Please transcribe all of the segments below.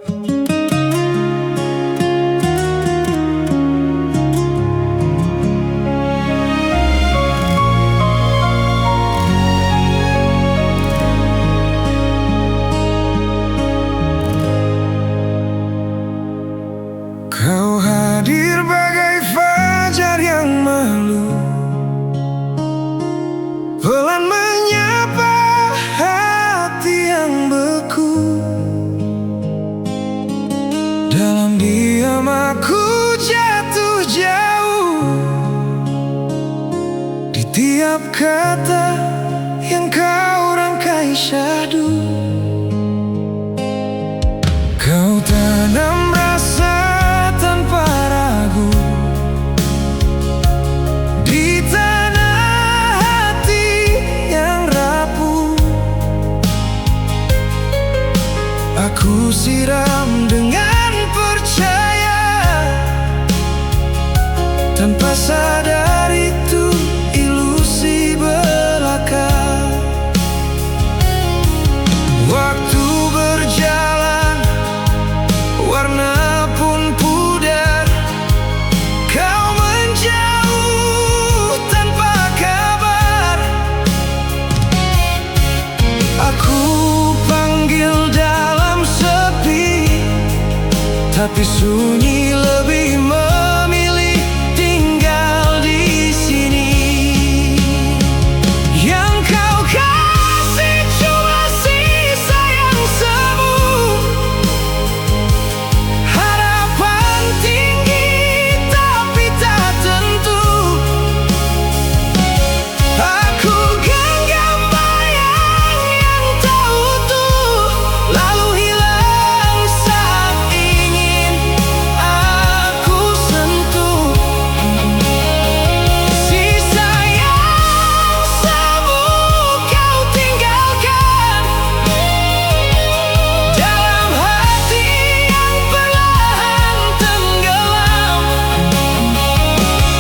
Kau hadir bagai fajar yang malu, pelan menyapa hati yang beku. Dalam diam aku jatuh jauh, di tiap kata yang kau rangkai syahdu. Kau tanam rasa tanpa ragu di tanah hati yang rapuh. Aku siram dengan percaya, tanpa sadar itu ilusi belaka. Waktu berjalan, warna pun pudar. Kau menjauh tanpa kabar. Aku panggil dalam sepi, tapi sunyi lebih memilih tinggal di sini. Yang kau kasih cuma sisa yang semu, harapan tinggi tapi tak tentu. Aku genggam bayang yang tak utuh, lalu hilang saat ingin aku sentuh. Sisa yang semu kau tinggalkan dalam hati yang perlahan tenggelam.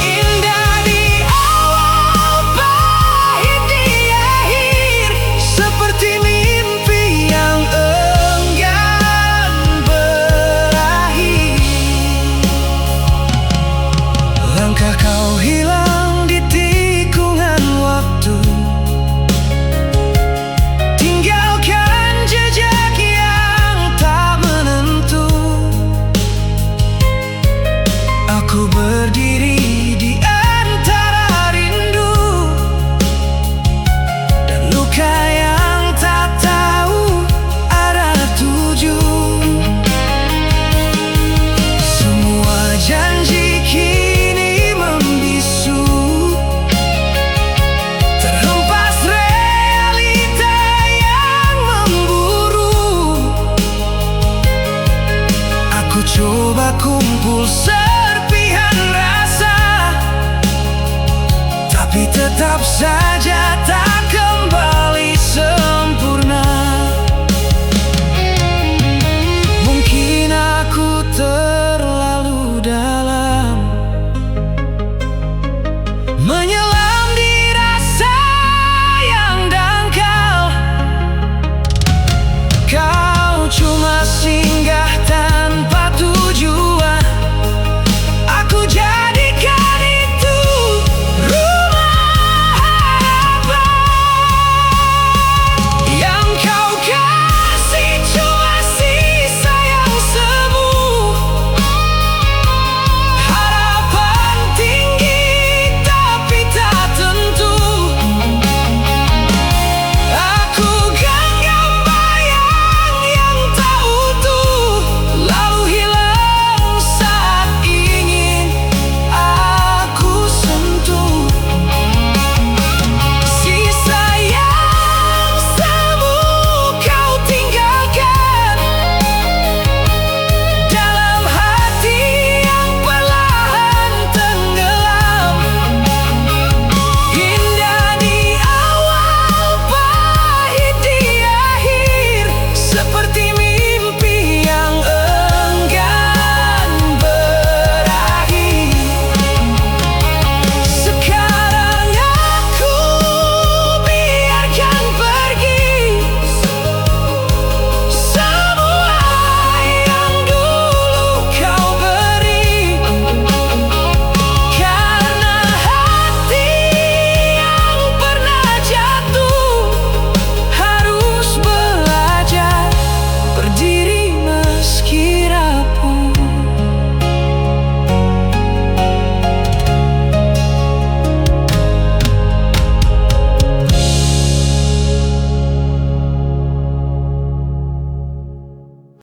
Indah di awal, pahit di akhir, seperti mimpi yang enggan berakhir. Langkah kau hilang di tikungan waktu, tinggalkan jejak yang tak menentu. Aku berdiri di antara rindu dan luka yang tak tahu arah tuju. Semua janji kini membisu, terhempas realita yang memburu. Aku coba kumpul serpihan rasa, tapi tetap saja